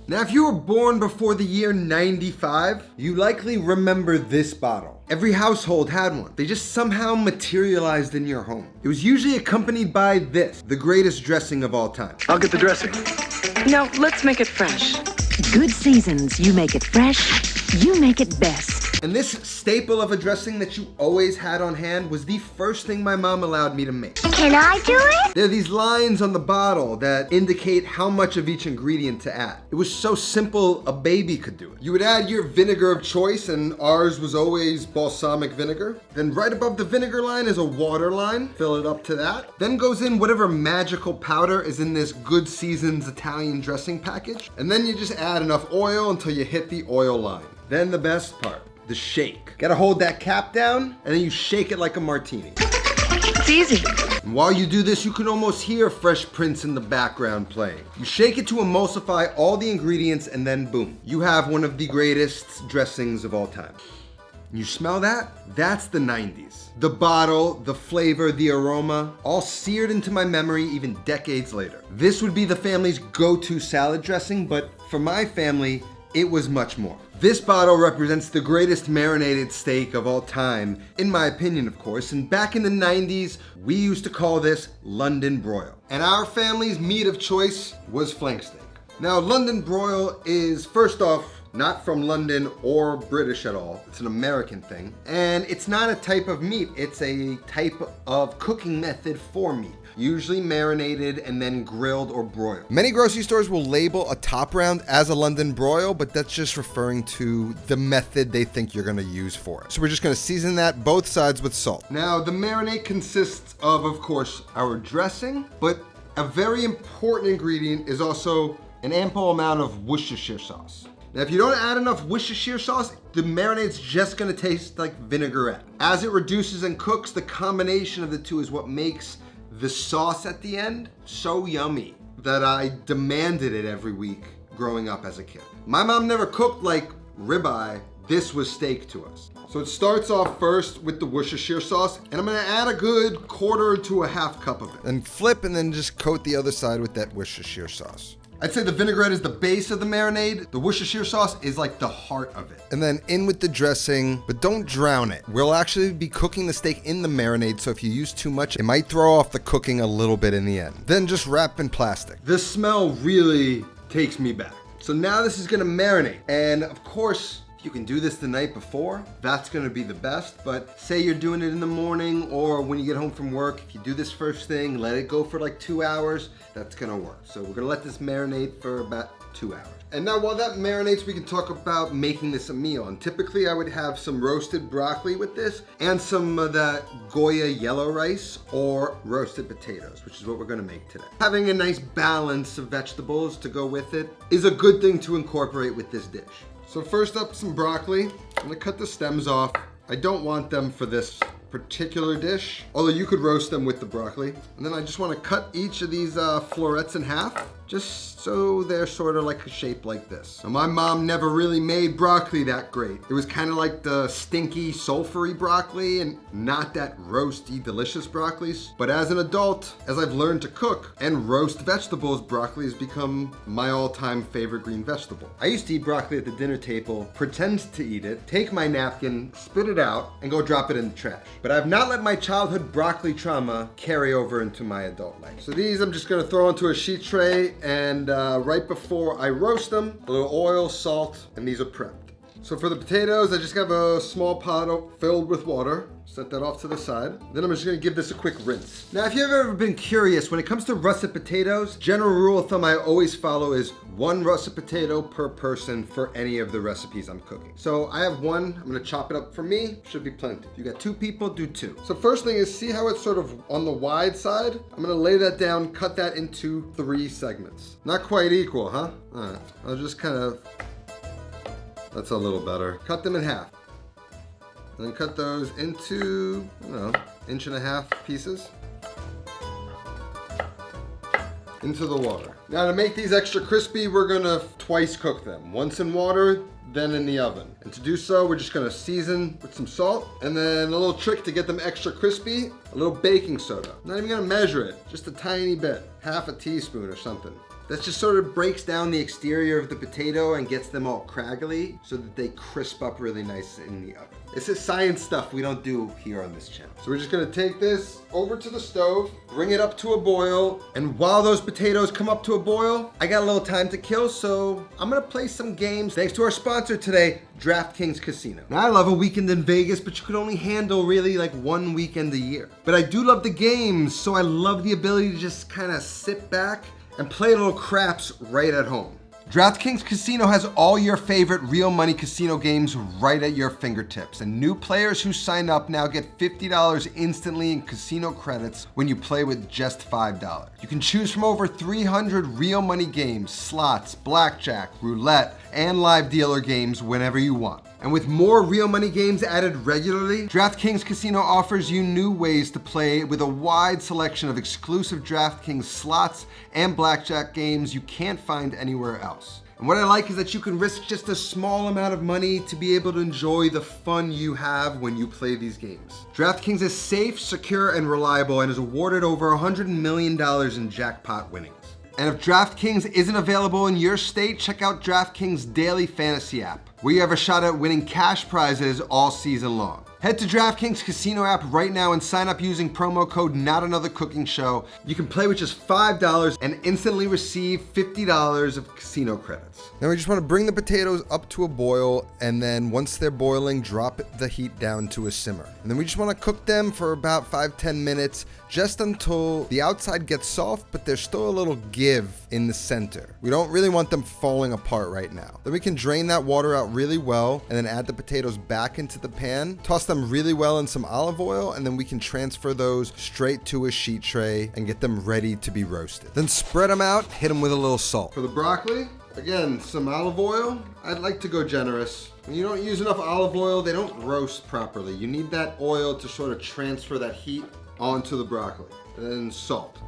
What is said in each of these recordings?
Now, if you were born before the year 95, you likely remember this bottle. Every household had one. They just somehow materialized in your home. It was usually accompanied by this, the greatest dressing of all time. I'll get the dressing. No, let's make it fresh. Good seasons, you make it fresh, you make it best. And this staple of a dressing that you always had on hand was the first thing my mom allowed me to make. Can I do it? There are these lines on the bottle that indicate how much of each ingredient to add. It was so simple, a baby could do it. You would add your vinegar of choice, and ours was always balsamic vinegar. Then right above the vinegar line is a water line. Fill it up to that. Then goes in whatever magical powder is in this Good Seasons Italian dressing package. And then you just add enough oil until you hit the oil line. Then the best part, the shake. Gotta hold that cap down, and then you shake it like a martini. It's easy. And while you do this, you can almost hear Fresh Prince in the background playing. You shake it to emulsify all the ingredients, and then boom, you have one of the greatest dressings of all time. You smell that? That's the 90s. The bottle, the flavor, the aroma, all seared into my memory even decades later. This would be the family's go-to salad dressing, but for my family, it was much more. This bottle represents the greatest marinated steak of all time, in my opinion, of course, and back in the 90s, we used to call this London Broil. And our family's meat of choice was flank steak. Now, London Broil is, first off, not from London or British at all. It's an American thing. And it's not a type of meat, it's a type of cooking method for meat. Usually marinated and then grilled or broiled. Many grocery stores will label a top round as a London broil, but that's just referring to the method they think you're gonna use for it. So we're just gonna season that both sides with salt. Now, the marinade consists of course, our dressing, but a very important ingredient is also an ample amount of Worcestershire sauce. Now, if you don't add enough Worcestershire sauce, the marinade's just gonna taste like vinaigrette. As it reduces and cooks, the combination of the two is what makes the sauce at the end so yummy that I demanded it every week growing up as a kid. My mom never cooked like ribeye. This was steak to us. So it starts off first with the Worcestershire sauce, and I'm gonna add a good quarter to a half cup of it. And flip and then just coat the other side with that Worcestershire sauce. I'd say the vinaigrette is the base of the marinade. The Worcestershire sauce is like the heart of it. And then in with the dressing, but don't drown it. We'll actually be cooking the steak in the marinade, so if you use too much, it might throw off the cooking a little bit in the end. Then just wrap in plastic. The smell really takes me back. So now this is gonna marinate. And of course, you can do this the night before, that's gonna be the best, but say you're doing it in the morning or when you get home from work, if you do this first thing, let it go for like 2 hours, that's gonna work. So we're gonna let this marinate for about 2 hours. And now while that marinates, we can talk about making this a meal. And typically I would have some roasted broccoli with this and some of that Goya yellow rice or roasted potatoes, which is what we're gonna make today. Having a nice balance of vegetables to go with it is a good thing to incorporate with this dish. So first up, some broccoli. I'm gonna cut the stems off. I don't want them for this particular dish, although you could roast them with the broccoli. And then I just wanna cut each of these florets in half, just so they're sort of like a shape like this. Now, my mom never really made broccoli that great. It was kind of like the stinky, sulfury broccoli and not that roasty, delicious broccolis. But as an adult, as I've learned to cook and roast vegetables, broccoli has become my all-time favorite green vegetable. I used to eat broccoli at the dinner table, pretend to eat it, take my napkin, spit it out, and go drop it in the trash. But I've not let my childhood broccoli trauma carry over into my adult life. So these I'm just gonna throw into a sheet tray, and right before I roast them, a little oil, salt, and these are prepped. So for the potatoes, I just have a small pot filled with water. Set that off to the side. Then I'm just gonna give this a quick rinse. Now, if you've ever been curious, when it comes to russet potatoes, general rule of thumb I always follow is 1 russet potato per person for any of the recipes I'm cooking. So I have 1, I'm gonna chop it up for me, should be plenty. If you got 2 people, do 2. So first thing is, see how it's sort of on the wide side? I'm gonna lay that down, cut that into 3 segments. Not quite equal, huh? All right, I'll just kind of, that's a little better. Cut them in half. And then cut those into, 1.5 inch pieces into the water. Now to make these extra crispy, we're gonna twice cook them. Once in water, then in the oven. And to do so, we're just gonna season with some salt, and then a little trick to get them extra crispy, a little baking soda. Not even gonna measure it, just a tiny bit, 1/2 teaspoon or something. That just sort of breaks down the exterior of the potato and gets them all craggly so that they crisp up really nice in the oven. This is science stuff we don't do here on this channel. So we're just gonna take this over to the stove, bring it up to a boil, and while those potatoes come up to a boil, I got a little time to kill, so I'm gonna play some games thanks to our sponsor today, DraftKings Casino. Now I love a weekend in Vegas, but you can only handle really like one weekend a year. But I do love the games, so I love the ability to just kind of sit back and play little craps right at home. DraftKings Casino has all your favorite real money casino games right at your fingertips, and new players who sign up now get $50 instantly in casino credits when you play with just $5. You can choose from over 300 real money games, slots, blackjack, roulette, and live dealer games whenever you want. And with more real money games added regularly, DraftKings Casino offers you new ways to play with a wide selection of exclusive DraftKings slots and blackjack games you can't find anywhere else. And what I like is that you can risk just a small amount of money to be able to enjoy the fun you have when you play these games. DraftKings is safe, secure, and reliable and has awarded over $100 million in jackpot winnings. And if DraftKings isn't available in your state, check out DraftKings Daily Fantasy app, where you have a shot at winning cash prizes all season long. Head to DraftKings Casino app right now and sign up using promo code NOTANOTHERCOOKING You can play with just $5 and instantly receive $50 of casino credits. Now we just want to bring the potatoes up to a boil, and then once they're boiling, drop the heat down to a simmer. And then we just want to cook them for about 5-10 minutes, just until the outside gets soft, but there's still a little give in the center. We don't really want them falling apart right now. Then we can drain that water out really well, and then add the potatoes back into the pan, toss them really well in some olive oil, and then we can transfer those straight to a sheet tray and get them ready to be roasted. Then spread them out, hit them with a little salt. For the broccoli, again, some olive oil. I'd like to go generous. When you don't use enough olive oil, they don't roast properly. You need that oil to sort of transfer that heat onto the broccoli. And then salt.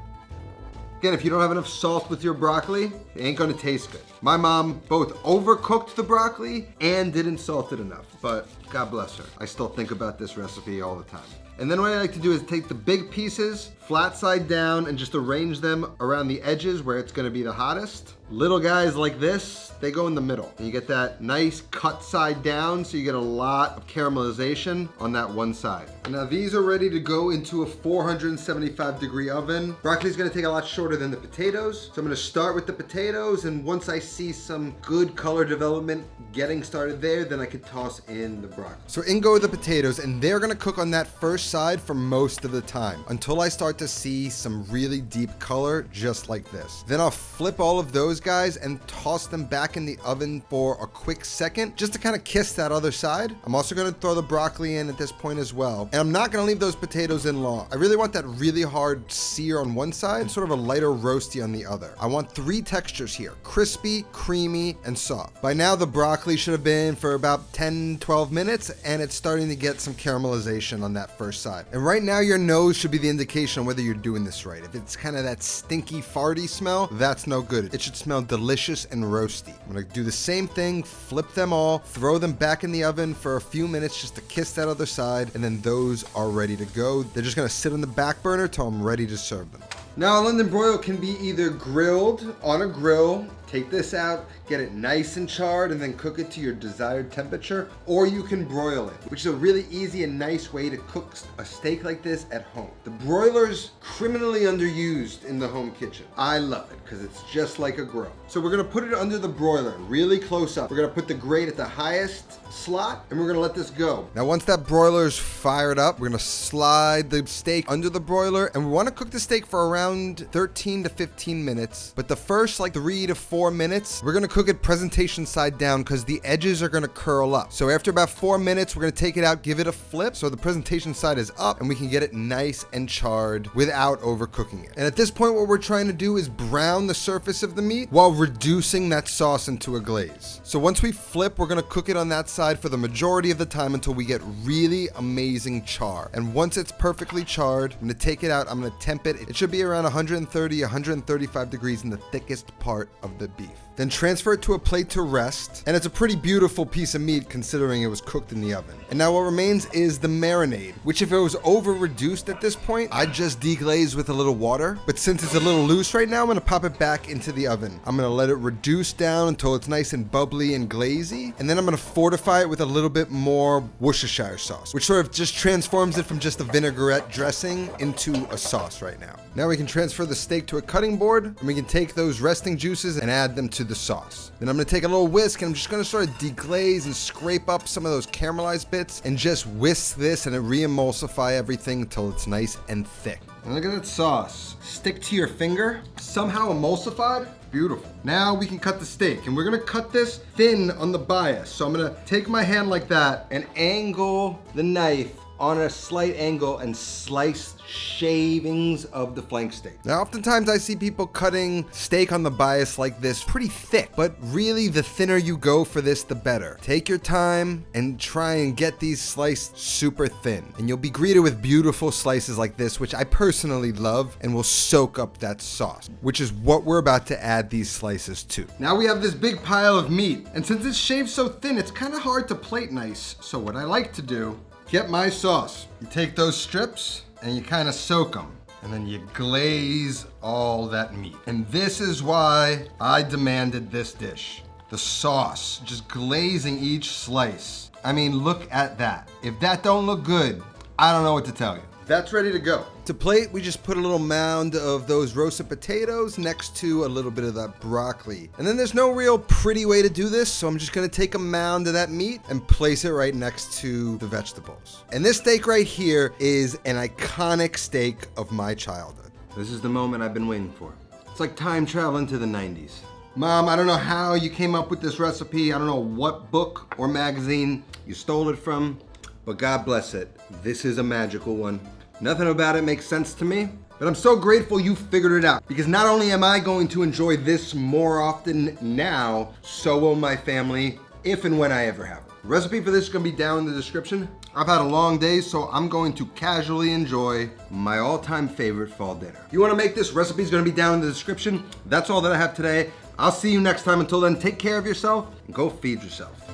Again, if you don't have enough salt with your broccoli, it ain't gonna taste good. My mom both overcooked the broccoli and didn't salt it enough, but God bless her. I still think about this recipe all the time. And then what I like to do is take the big pieces, flat side down, and just arrange them around the edges where it's gonna be the hottest. Little guys like this, they go in the middle. And you get that nice cut side down, so you get a lot of caramelization on that one side. And now these are ready to go into a 475-degree oven. Broccoli is gonna take a lot shorter than the potatoes. So I'm gonna start with the potatoes, and once I see some good color development getting started there, then I can toss in the broccoli. So in go the potatoes, and they're gonna cook on that first side for most of the time, until I start to see some really deep color, just like this. Then I'll flip all of those guys and toss them back in the oven for a quick second, just to kind of kiss that other side. I'm also gonna throw the broccoli in at this point as well. And I'm not gonna leave those potatoes in long. I really want that really hard sear on one side and sort of a lighter roasty on the other. I want 3 textures here: crispy, creamy, and soft. By now the broccoli should have been for about 10-12 minutes, and it's starting to get some caramelization on that first side. And right now your nose should be the indication of whether you're doing this right. If it's kind of that stinky, farty smell, that's no good. It should smell delicious and roasty. I'm gonna do the same thing, flip them all, throw them back in the oven for a few minutes just to kiss that other side, and then those are ready to go. They're just gonna sit on the back burner till I'm ready to serve them. Now, a London broil can be either grilled on a grill, take this out, get it nice and charred, and then cook it to your desired temperature, or you can broil it, which is a really easy and nice way to cook a steak like this at home. The broiler's criminally underused in the home kitchen. I love it because it's just like a grill. So we're gonna put it under the broiler, really close up. We're gonna put the grate at the highest slot, and we're gonna let this go. Now, once that broiler's fired up, we're gonna slide the steak under the broiler, and we wanna cook the steak for around 13 to 15 minutes, but the first like 3 to 4 minutes, we're gonna cook it presentation side down because the edges are gonna curl up. So after about 4 minutes, we're gonna take it out, give it a flip so the presentation side is up, and we can get it nice and charred without overcooking it. And at this point, what we're trying to do is brown the surface of the meat while reducing that sauce into a glaze. So once we flip, we're gonna cook it on that side for the majority of the time until we get really amazing char. And once it's perfectly charred, I'm gonna take it out, I'm gonna temp it. It should be around 130, 135 degrees in the thickest part of the beef. then transfer it to a plate to rest. And it's a pretty beautiful piece of meat considering it was cooked in the oven. And now what remains is the marinade, which if it was over reduced at this point, I'd just deglaze with a little water. But since it's a little loose right now, I'm gonna pop it back into the oven. I'm gonna let it reduce down until it's nice and bubbly and glazy. And then I'm gonna fortify it with a little bit more Worcestershire sauce, which sort of just transforms it from just a vinaigrette dressing into a sauce right now. Now we can transfer the steak to a cutting board, and we can take those resting juices and add them to the sauce. Then I'm gonna take a little whisk, and I'm just gonna sort of deglaze and scrape up some of those caramelized bits, and just whisk this and re-emulsify everything until it's nice and thick. And look at that sauce. Stick to your finger, somehow emulsified. Beautiful. Now we can cut the steak, and we're gonna cut this thin on the bias. So I'm gonna take my hand like that and angle the knife on a slight angle and slice shavings of the flank steak. Now, oftentimes I see people cutting steak on the bias like this pretty thick, but really the thinner you go for this, the better. Take your time and try and get these sliced super thin, and you'll be greeted with beautiful slices like this, which I personally love and will soak up that sauce, which is what we're about to add these slices to. Now we have this big pile of meat, and since it's shaved so thin, it's kind of hard to plate nice. So what I like to do, get my sauce. You take those strips and you kind of soak them, and then you glaze all that meat. And this is why I demanded this dish. The sauce, just glazing each slice. I mean, look at that. If that don't look good, I don't know what to tell you. That's ready to go. To plate, we just put a little mound of those roasted potatoes next to a little bit of that broccoli. And then there's no real pretty way to do this, so I'm just gonna take a mound of that meat and place it right next to the vegetables. And this steak right here is an iconic steak of my childhood. This is the moment I've been waiting for. It's like time traveling to the 90s. Mom, I don't know how you came up with this recipe. I don't know what book or magazine you stole it from, but God bless it. This is a magical one. Nothing about it makes sense to me, but I'm so grateful you figured it out, because not only am I going to enjoy this more often now, so will my family, if and when I ever have it. The recipe for this is gonna be down in the description. I've had a long day, so I'm going to casually enjoy my all-time favorite fall dinner. If you wanna make this, recipe is gonna be down in the description. That's all that I have today. I'll see you next time. Until then, take care of yourself and go feed yourself.